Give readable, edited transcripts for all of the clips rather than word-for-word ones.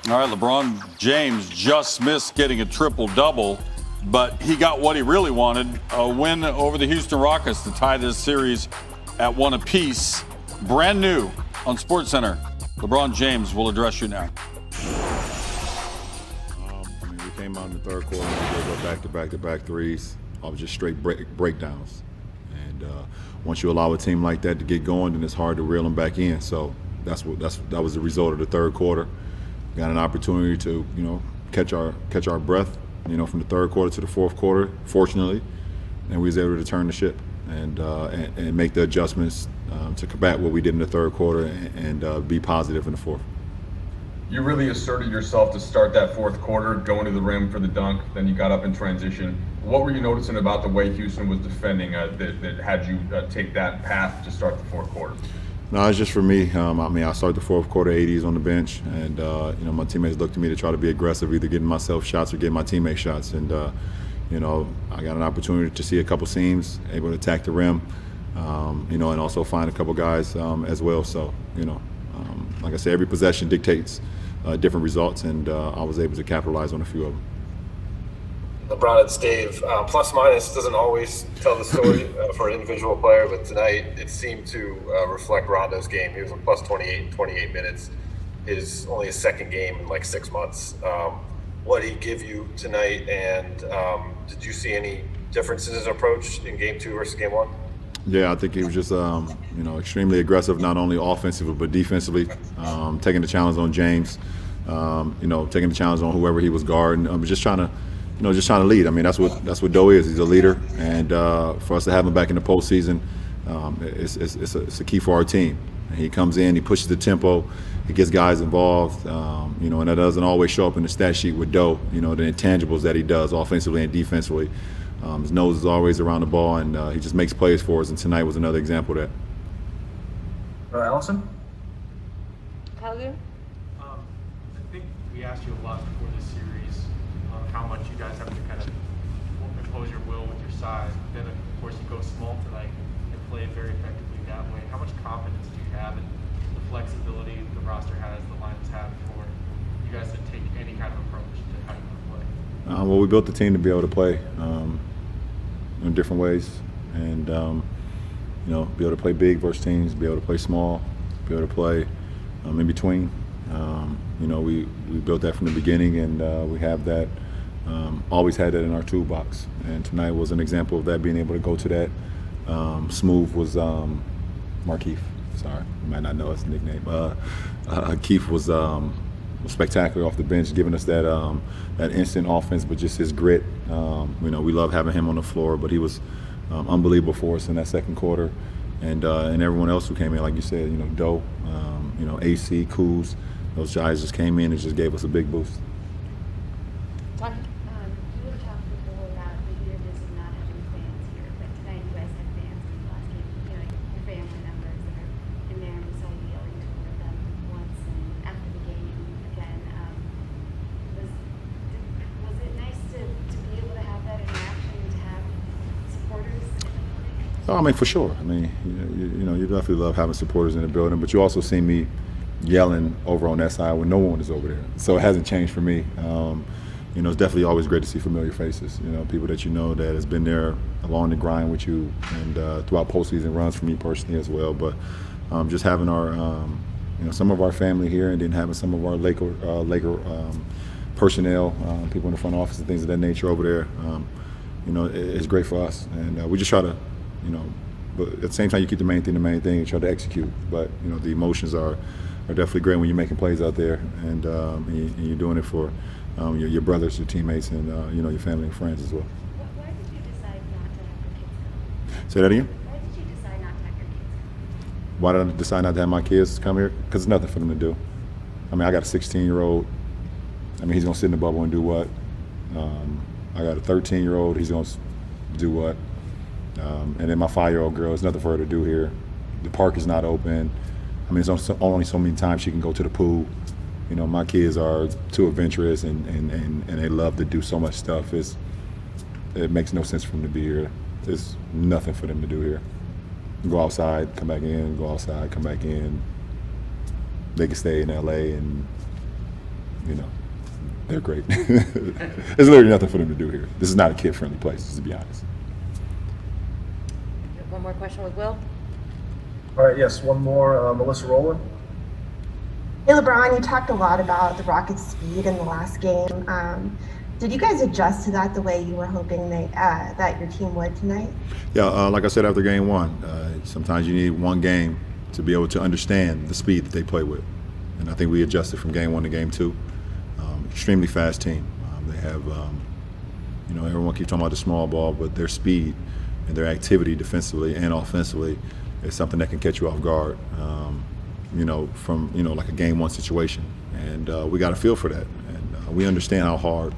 All right, LeBron James just missed getting a triple-double, but he got what he really wanted, a win over the Houston Rockets to tie this series at 1 apiece. Brand new on SportsCenter. LeBron James will address you now. We came out in the third quarter and we go back-to-back threes. All just straight breakdowns. And once you allow a team like that to get going, then it's hard to reel them back in. So that was the result of the third quarter. Got an opportunity to, catch our breath, from the third quarter to the fourth quarter, fortunately, and we was able to turn the ship and make the adjustments to combat what we did in the third quarter and be positive in the fourth. You really asserted yourself to start that fourth quarter, going to the rim for the dunk, then you got up in transition. What were you noticing about the way Houston was defending that had you take that path to start the fourth quarter? No, it's just for me. I started the fourth quarter 80s on the bench, and my teammates looked to me to try to be aggressive, either getting myself shots or getting my teammates shots. And I got an opportunity to see a couple seams, able to attack the rim, and also find a couple guys as well. So, like I said, every possession dictates different results, and I was able to capitalize on a few of them. LeBron, it's Dave. Plus minus doesn't always tell the story for an individual player, but tonight it seemed to reflect Rondo's game. He was a plus 28 in 28 minutes. His only his second game in like 6 months. What did he give you tonight, and did you see any differences in his approach in game 2 versus game 1? Yeah, I think he was just extremely aggressive, not only offensively but defensively, taking the challenge on James, taking the challenge on whoever he was guarding. Just trying to lead. That's what Doe is. He's a leader, and for us to have him back in the postseason, it's a key for our team. And he comes in, he pushes the tempo, he gets guys involved, and that doesn't always show up in the stat sheet with Doe. The intangibles that he does offensively and defensively. His nose is always around the ball, and he just makes plays for us. And tonight was another example of that. Allison? Helga? I think we asked you a lot before this series how much you guys have to kind of impose your will with your size. Then, of course, you go small tonight and play very effectively that way. How much confidence do you have in the flexibility the roster has, the Lions have, for you guys to take any kind of approach to how you want to play? Well, we built the team to be able to play in different ways, and be able to play big versus teams, be able to play small, be able to play in between. We built that from the beginning, and we have that. Always had that in our toolbox, and tonight was an example of that, being able to go to that. Smooth was Markeith. Sorry, you might not know his nickname. Keith was spectacular off the bench, giving us that instant offense, but just his grit. We love having him on the floor, but he was unbelievable for us in that second quarter, and everyone else who came in, like you said, Doe, AC, Kuz, those guys just came in and just gave us a big boost. Talk. You were talking before about the weirdness of not having fans here, but tonight you guys had fans in the last game. Your family members that are in there, and we saw you yelling toward them once, and after the game again. Was it nice to be able to have that interaction, to have supporters in the building? Oh, for sure. You definitely love having supporters in the building, but you also see me yelling over on that side when no one is over there. So it hasn't changed for me. It's definitely always great to see familiar faces. People that that has been there along the grind with you, and throughout postseason runs for me personally as well. But just having our, some of our family here, and then having some of our Laker personnel, people in the front office and things of that nature over there, it's great for us. And we just try to, but at the same time you keep the main thing, and try to execute. But the emotions are definitely great when you're making plays out there, and you're doing it for your brothers, your teammates, and your family and friends as well. Why did you decide not to have your kids come? Say that again? Why did you decide not to have your kids come? Why did I decide not to have my kids come here? Because there's nothing for them to do. I got a 16-year-old. He's going to sit in the bubble and do what? I got a 13-year-old. He's going to do what? And then my 5-year-old girl, there's nothing for her to do here. The park is not open. There's only so many times she can go to the pool. My kids are too adventurous, and they love to do so much stuff. It makes no sense for them to be here. There's nothing for them to do here. Go outside, come back in, go outside, come back in. They can stay in LA and they're great. There's literally nothing for them to do here. This is not a kid-friendly place, to be honest. One more question with Will. All right, yes, one more. Melissa Rowland. Hey, LeBron, you talked a lot about the Rockets' speed in the last game. Did you guys adjust to that the way you were hoping that your team would tonight? Yeah, like I said after game one, sometimes you need one game to be able to understand the speed that they play with. And I think we adjusted from game one to game two. Extremely fast team. They have, everyone keeps talking about the small ball, but their speed and their activity defensively and offensively is something that can catch you off guard, from, like a game one situation. And we got a feel for that. And we understand how hard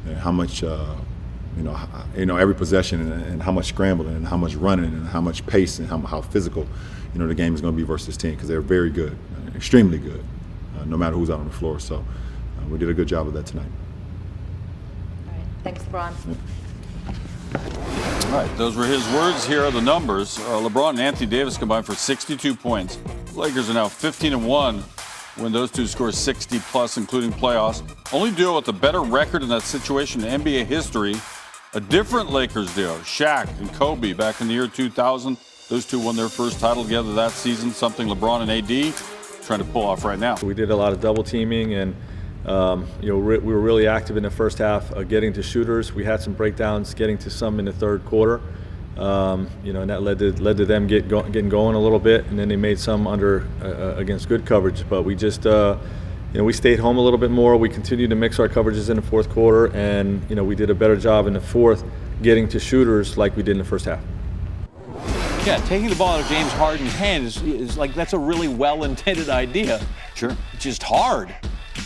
and how much, every possession and how much scrambling and how much running and how much pace and how physical, the game is going to be versus this team, because they're very good, extremely good, no matter who's out on the floor. So we did a good job of that tonight. All right. Thanks, LeBron. All right, those were his words. Here are the numbers. LeBron and Anthony Davis combined for 62 points. Lakers are now 15-1 when those two score 60-plus, including playoffs. Only duo with a better record in that situation in NBA history. A different Lakers duo, Shaq and Kobe, back in the year 2000. Those two won their first title together that season, something LeBron and AD trying to pull off right now. We did a lot of double teaming, and we were really active in the first half, getting to shooters. We had some breakdowns, getting to some in the third quarter. And that led to them getting going a little bit, and then they made some against good coverage. But we just, we stayed home a little bit more. We continued to mix our coverages in the fourth quarter, and we did a better job in the fourth, getting to shooters like we did in the first half. Yeah, taking the ball out of James Harden's hand is like, that's a really well-intended idea. Sure. It's just hard.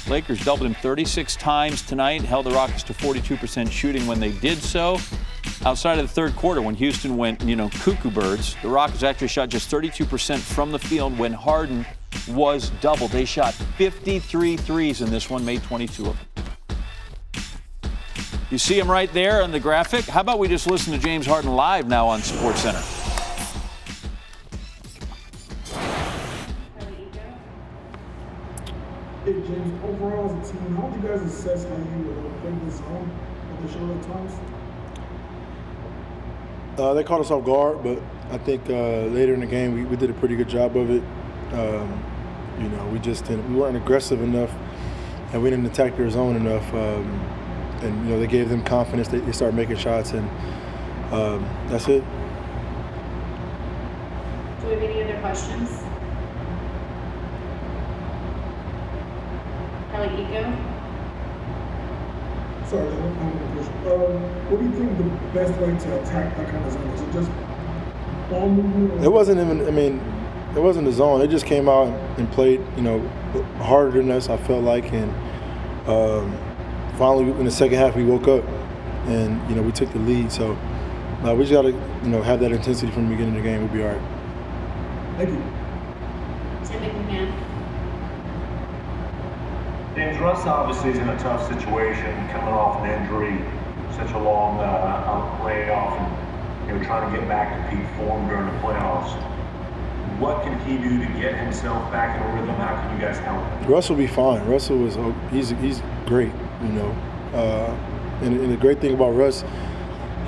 Lakers doubled him 36 times tonight, held the Rockets to 42% shooting when they did so. Outside of the third quarter, when Houston went, cuckoo birds, the Rockets actually shot just 32% from the field when Harden was doubled. They shot 53 threes in this one, made 22 of them. You see him right there on the graphic? How about we just listen to James Harden live now on SportsCenter? Hey, James, overall as a team, how would you guys assess how you play the zone at the show at times? They caught us off guard, but I think later in the game we did a pretty good job of it. We weren't aggressive enough, and we didn't attack their zone enough. And they gave them confidence. They started making shots, and that's it. Do we have any other questions? Kelly Ego? Sorry, I don't have a question. What do you think the best way to attack that kind of zone? Is it just ball movement? It wasn't even, it wasn't the zone. It just came out and played, harder than us, I felt like. And finally, in the second half, we woke up and, we took the lead. So we just got to, have that intensity from the beginning of the game. We'll be all right. Thank you. Tim McMahon. James, Russ obviously is in a tough situation, coming off an injury, such a long layoff, and trying to get back to peak form during the playoffs. What can he do to get himself back in a rhythm? How can you guys help him? Russ will be fine. Russell he's great, And the great thing about Russ,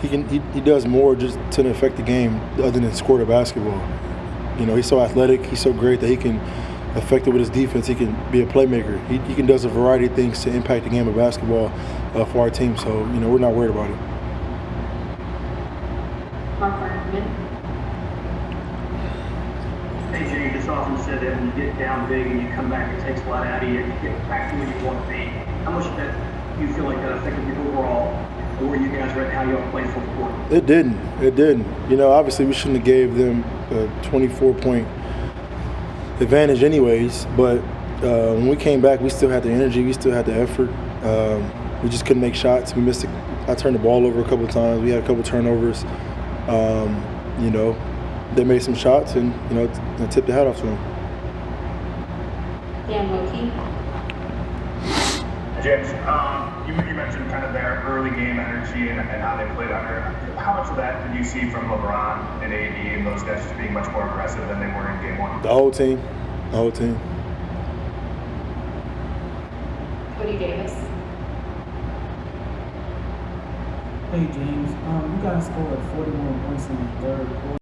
he does more just to affect the game other than score the basketball. He's so athletic. He's so great that he can affect it with his defense. He can be a playmaker. He can does a variety of things to impact the game of basketball for our team. So, we're not worried about it. Mark Bergman. Hey, James, it's often said that when you get down big and you come back, it takes a lot out of you and you get back to where you want to be. How much of that do you feel like that affected you overall, or where you guys were at, how you all played for the court? It didn't. Obviously we shouldn't have gave them a 24-point advantage anyways, but when we came back, we still had the energy, we still had the effort. We just couldn't make shots. We missed it. I turned the ball over a couple of times. We had a couple of turnovers. They made some shots, and I tipped the hat off to them. Dan Wilkie. James, you mentioned kind of their early game energy and how they played under. How much of that did you see from LeBron and AD and those guys just being much more aggressive than they were in game one? The whole team. Coach Cody Davis. Hey James, you guys scored 41 points in the third quarter.